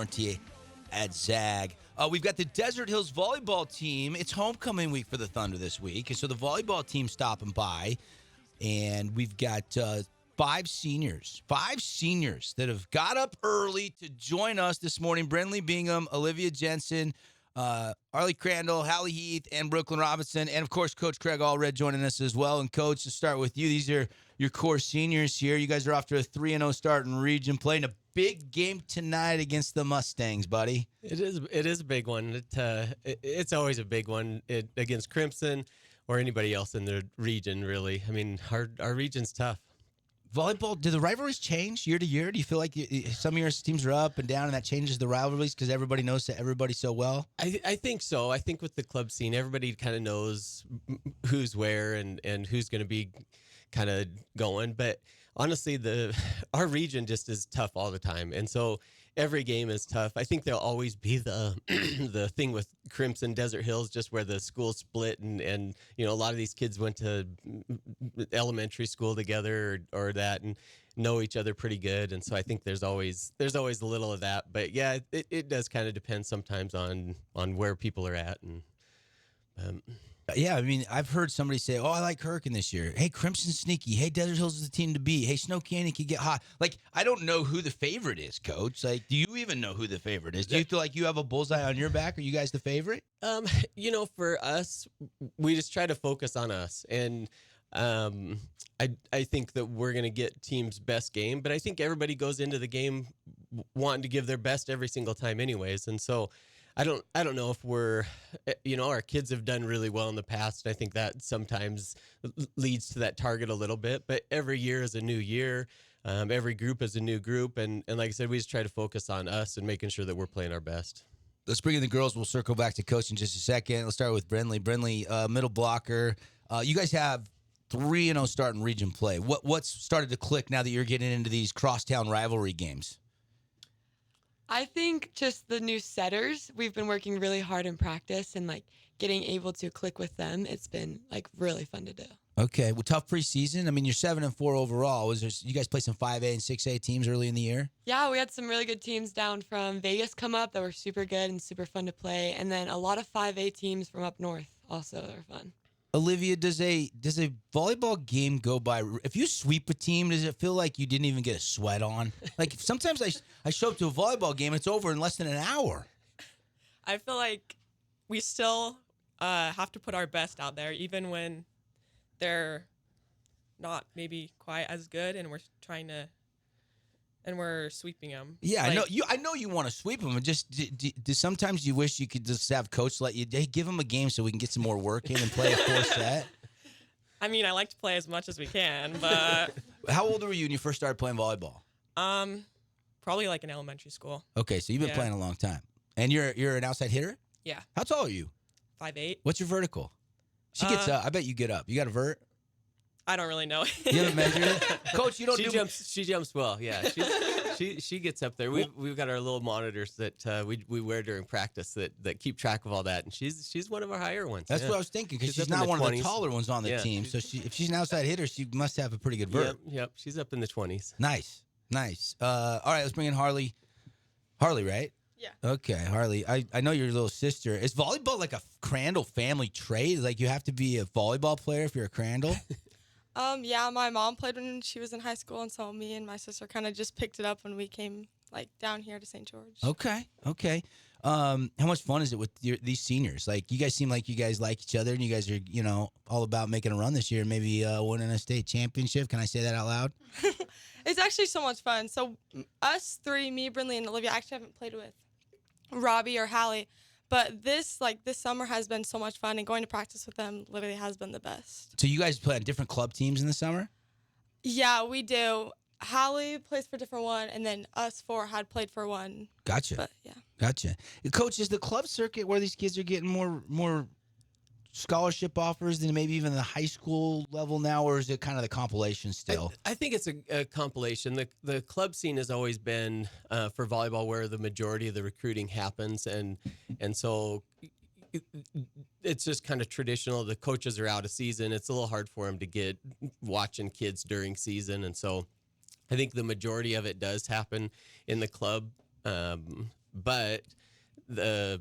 warranty at Zag. We've got the Desert Hills volleyball team. It's homecoming week for the Thunder this week. And so the volleyball team's stopping by. And we've got five seniors that have got up early to join us this morning. Brinley Bingham, Olivia Jensen, Arlie Crandall, Hallie Heath, and Brooklyn Robinson. And, of course, Coach Craig Allred joining us as well. And, Coach, to start with you, these are your core seniors here. You guys are off to a 3-0 start in region, playing a big game tonight against the Mustangs, buddy. It is a big one. It's always a big one against Crimson or anybody else in the region, really. I mean, our region's tough. Volleyball, do the rivalries change year to year? Do you feel like some of your teams are up and down and that changes the rivalries because everybody knows everybody so well? I think so. I think with the club scene, everybody kind of knows who's where and who's going to be kind of going. But honestly, our region just is tough all the time. And so every game is tough. I think there'll always be the the thing with Crimson Desert Hills, just where the schools split and a lot of these kids went to elementary school together or that and know each other pretty good. And so I think there's always a little of that. But yeah, it does kind of depend sometimes on where people are at. And yeah, I mean, I've heard somebody say, I like Hurricane this year. Hey, Crimson's sneaky. Hey, Desert Hills is the team to beat. Hey, Snow Canyon can get hot. Like, I don't know who the favorite is, Coach. Like, do you even know who the favorite is? Do you feel like you have a bullseye on your back? Are you guys the favorite? For us, we just try to focus on us. And I think that we're going to get team's best game. But I think everybody goes into the game wanting to give their best every single time anyways. And so I don't know if we're, our kids have done really well in the past. I think that sometimes leads to that target a little bit, but every year is a new year. Every group is a new group. And like I said, we just try to focus on us and making sure that we're playing our best. Let's bring in the girls. We'll circle back to Coach in just a second. Let's start with Brinley. Brinley, middle blocker. You guys have 3-0 start in region play. What's started to click now that you're getting into these crosstown rivalry games? I think just the new setters, we've been working really hard in practice and getting able to click with them. It's been really fun to do. Okay. Well, tough preseason. I mean, you're 7-4 overall. You guys play some 5A and 6A teams early in the year? Yeah, we had some really good teams down from Vegas come up that were super good and super fun to play. And then a lot of 5A teams from up north also that are fun. Olivia, does a volleyball game go by? If you sweep a team, does it feel like you didn't even get a sweat on? Like sometimes I show up to a volleyball game, it's over in less than an hour. I feel like we still have to put our best out there, even when they're not maybe quite as good, and we're sweeping them. Yeah, I know you want to sweep them. Just do sometimes you wish you could just have coach let you give them a game so we can get some more work in and play a full set. I mean, I like to play as much as we can, but how old were you when you first started playing volleyball? Probably in elementary school. Okay, so you've been playing a long time, and you're an outside hitter. Yeah. How tall are you? 5'8". What's your vertical? She gets up. I bet you get up. You got a vert? I don't really know. You haven't measured it? Coach, you don't She jumps well, yeah. She gets up there. We've got our little monitors that we wear during practice that keep track of all that, and she's one of our higher ones. That's what I was thinking, because she's not one 20s. of the taller ones on the team. So if she's an outside hitter, she must have a pretty good vert. Yep. She's up in the 20s. Nice. All right, let's bring in Harley. Harley, right? Yeah. Okay, Harley. I know your little sister. Is volleyball like a Crandall family trait? Like you have to be a volleyball player if you're a Crandall? Yeah, my mom played when she was in high school, and so me and my sister kind of just picked it up when we came down here to St. George. Okay. How much fun is it with these seniors? Like, you guys seem like you guys like each other, and you guys are, all about making a run this year, maybe winning a state championship. Can I say that out loud? It's actually so much fun. So us three, me, Brinley, and Olivia, actually haven't played with Robbie or Hallie. But this summer has been so much fun, and going to practice with them literally has been the best. So you guys play on different club teams in the summer? Yeah, we do. Hallie plays for a different one, and then us four had played for one. Gotcha. But yeah. Gotcha. Coach, is the club circuit where these kids are getting more scholarship offers than maybe even the high school level now, or is it kind of the compilation still? I think it's a compilation. The club scene has always been for volleyball where the majority of the recruiting happens, and so it's just kind of traditional. The coaches are out of season. It's a little hard for them to get watching kids during season, and so I think the majority of it does happen in the club. but I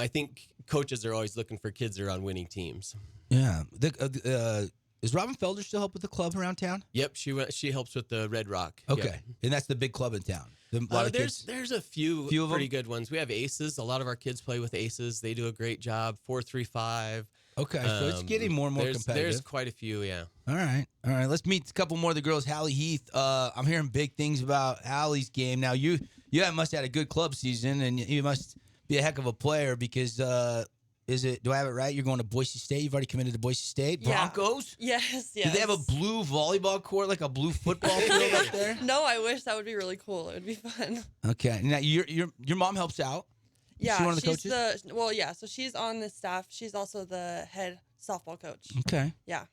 think coaches are always looking for kids that are on winning teams. Yeah. Is Robin Felder still help with the club around town? Yep, she helps with the Red Rock. Okay. Yep. And that's the big club in town. A lot of kids. There's a few of pretty them? good ones. We have Aces. A lot of our kids play with Aces. They do a great job. 4-3-5. Okay, so it's getting more and more competitive. There's quite a few, yeah. All right. Let's meet a couple more of the girls. Hallie Heath. I'm hearing big things about Hallie's game. Now, you must have had a good club season, and you must be a heck of a player because, do I have it right? You're going to Boise State. You've already committed to Boise State. Yeah. Broncos? Yes. Do they have a blue volleyball court, like a blue football field up there? No, I wish that would be really cool. It would be fun. Okay. Now, your mom helps out. Yeah, she one of the she's coaches? so she's on the staff. She's also the head softball coach. Okay. Yeah.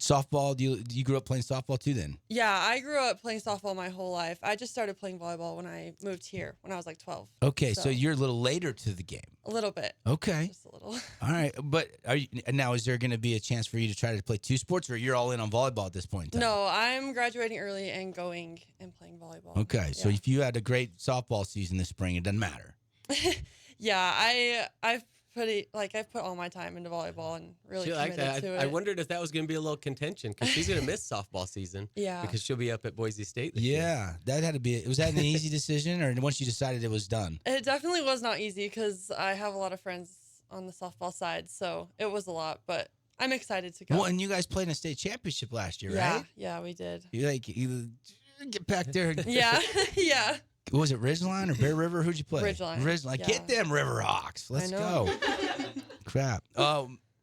Softball, do you grew up playing softball too then? Yeah, I grew up playing softball my whole life. I just started playing volleyball when I moved here when I was like 12. Okay, so you're a little later to the game. A little bit. Okay. Just a little. All right, but now is there going to be a chance for you to try to play two sports, or you're all in on volleyball at this point in time? No, I'm graduating early and going and playing volleyball. Okay, so Yeah. if you had a great softball season this spring, it doesn't matter. Yeah, I've put all my time into volleyball and really She liked committed that. to it. I wondered if that was going to be a little contention because she's going to miss softball season. Yeah. Because she'll be up at Boise State this year. Yeah, that had to be. Was that an easy decision, or once you decided it was done? It definitely was not easy because I have a lot of friends on the softball side, so it was a lot. But I'm excited to go. Well, and you guys played in a state championship last year, yeah, right? yeah, we did. You get back there. Yeah, yeah. Was it Ridgeline or Bear River? Who'd you play? Ridgeline. Ridgeline. Yeah. Get them Riverhawks. Let's I know. go. Crap.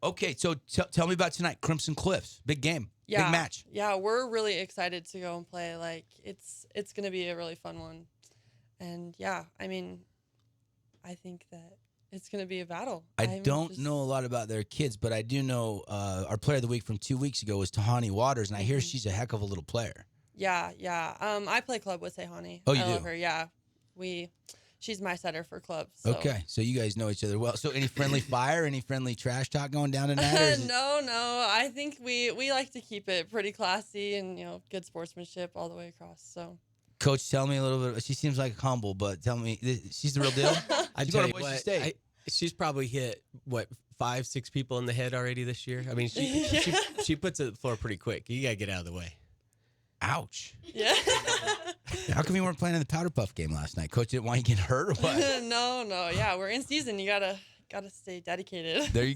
Okay, so tell me about tonight. Crimson Cliffs. Big game. Yeah, Big match. Yeah, we're really excited to go and play. Like it's gonna be a really fun one, and yeah, I mean, I think that it's gonna be a battle. I don't know a lot about their kids, but I do know our player of the week from 2 weeks ago was Tahani Waters, and I hear she's a heck of a little player. Yeah, yeah. I play club with Sehani. Oh, you I do? love her. Yeah, she's my setter for club. So. Okay, so you guys know each other well. So any friendly fire, any friendly trash talk going down tonight? Or is it- No. I think we like to keep it pretty classy and good sportsmanship all the way across. So. Coach, tell me a little bit. She seems like humble, but tell me, she's the real deal? I She's tell going you to Boise what, State. she's probably hit 5-6 people in the head already this year. I mean, she puts it at the floor pretty quick. You gotta get out of the way. Ouch. Yeah. How come you weren't playing in the Powder Puff game last night? Coach didn't want you to get hurt or what? No. Yeah, we're in season. You gotta stay dedicated. There you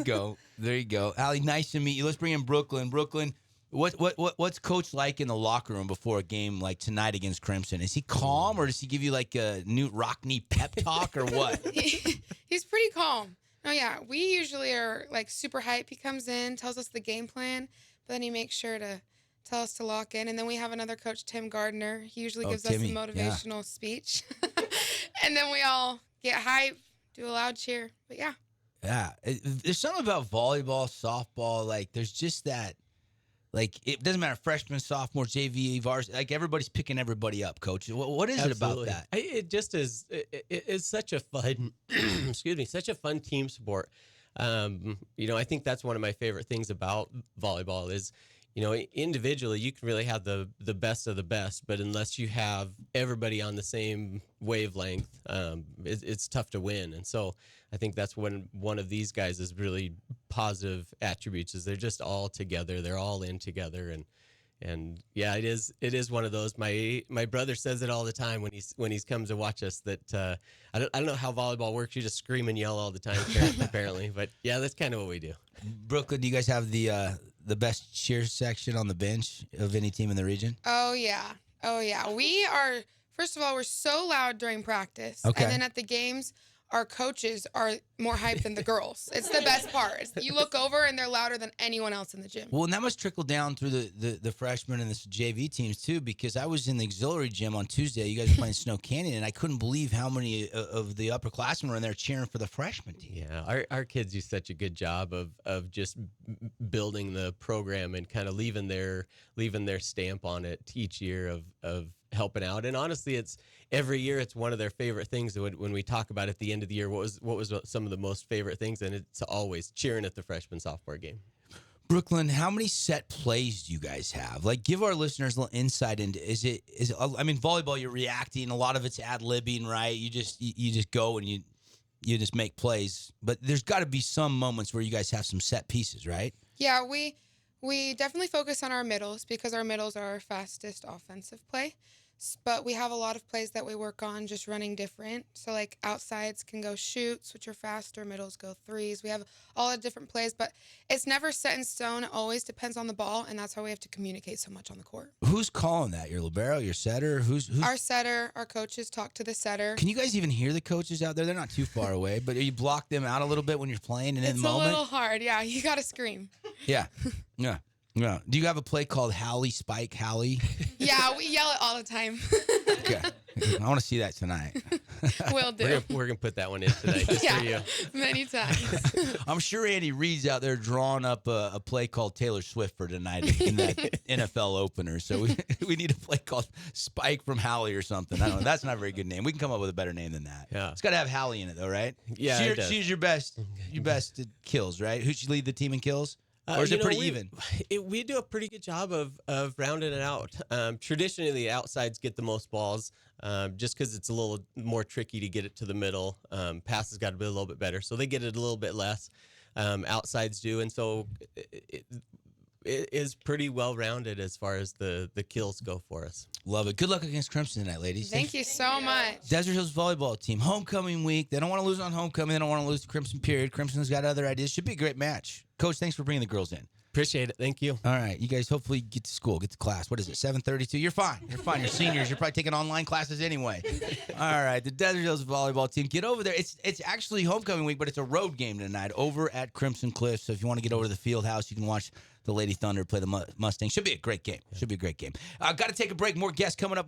go. Allie, nice to meet you. Let's bring in Brooklyn. Brooklyn, what's Coach like in the locker room before a game like tonight against Crimson? Is he calm, or does he give you like a Newt Rockney pep talk, or what? He's pretty calm. No, yeah, we usually are like super hype. He comes in, tells us the game plan, but then he makes sure to tell us to lock in. And then we have another coach, Tim Gardner. He usually gives Timmy, us a motivational speech. And then we all get hype, do a loud cheer. But yeah. Yeah, there's something about volleyball, softball. Like, there's just that. Like, it doesn't matter, freshman, sophomore, JV, varsity. Like, everybody's picking everybody up, Coach. What is Absolutely. it about that? It just is. It's such a fun, excuse me, such a fun team sport. I think that's one of my favorite things about volleyball is, individually you can really have the best of the best, but unless you have everybody on the same wavelength, it's tough to win. And so I think that's when one of these guys is really positive attributes is they're just all together. They're all in together. And yeah, it is one of those. My brother says it all the time when he's comes to watch us that I don't know how volleyball works. You just scream and yell all the time, apparently. But yeah, that's kind of what we do. Brooklyn, do you guys have the best cheer section on the bench of any team in the region? Oh, yeah. We are, first of all, we're so loud during practice. Okay. And then at the games, our coaches are more hype than the girls. It's the best part. You look over and they're louder than anyone else in the gym. Well, and that must trickle down through the freshmen and the JV teams too, because I was in the auxiliary gym on Tuesday. You guys were playing Snow Canyon, and I couldn't believe how many of the upperclassmen were in there cheering for the freshman team. Yeah, our kids do such a good job of just building the program and kind of leaving their stamp on it each year of helping out. And honestly, every year it's one of their favorite things. When we talk about at the end of the year, what was some of the most favorite things, and it's always cheering at the freshman sophomore game. Brooklyn, how many set plays do you guys have? Like, give our listeners a little insight into. I mean, volleyball, you're reacting. A lot of it's ad libbing, right? You just go and you just make plays. But there's got to be some moments where you guys have some set pieces, right? Yeah, we definitely focus on our middles because our middles are our fastest offensive play. But we have a lot of plays that we work on just running different. So, like, outsides can go shoots, which are faster. Middles go threes. We have all the different plays, but it's never set in stone. It always depends on the ball, and that's how we have to communicate so much on the court. Who's calling that? Your libero, your setter? Who's Our setter, our coaches talk to the setter. Can you guys even hear the coaches out there? They're not too far away, but you block them out a little bit when you're playing and in It's the a moment? little hard. Yeah, you got to scream. Yeah. Yeah. Yeah. Do you have a play called Hallie Spike Hallie? Yeah, we yell it all the time. Okay. I want to see that tonight. Will do. We're gonna put that one in today just for you. Yeah, many times. I'm sure Andy Reid's out there drawing up a play called Taylor Swift for tonight in that NFL opener. So we need a play called Spike from Hallie or something. I don't know. That's not a very good name. We can come up with a better name than that. Yeah. It's got to have Hallie in it, though, right? Yeah, it does. She's your best at kills, right? Who should lead the team in kills? Or is it pretty even? We do a pretty good job of rounding it out. Traditionally, the outsides get the most balls just because it's a little more tricky to get it to the middle. Pass has got to be a little bit better, so they get it a little bit less. Outsides do, and so it is pretty well rounded as far as the kills go for us. Love it. Good luck against Crimson tonight, ladies. Thank you so much. Desert Hills volleyball team, homecoming week. They don't want to lose on homecoming. They don't want to lose to Crimson, period. Crimson's got other ideas. Should be a great match. Coach, thanks for bringing the girls in. Appreciate it. Thank you. All right. You guys hopefully get to school, get to class. What is it, 7:32? You're fine. You're fine. You're seniors. You're probably taking online classes anyway. All right. The Desert Hills volleyball team, get over there. It's actually homecoming week, but it's a road game tonight over at Crimson Cliff. So if you want to get over to the field house, you can watch the Lady Thunder play the Mustangs. Should be a great game. Should be a great game. Got to take a break. More guests coming up.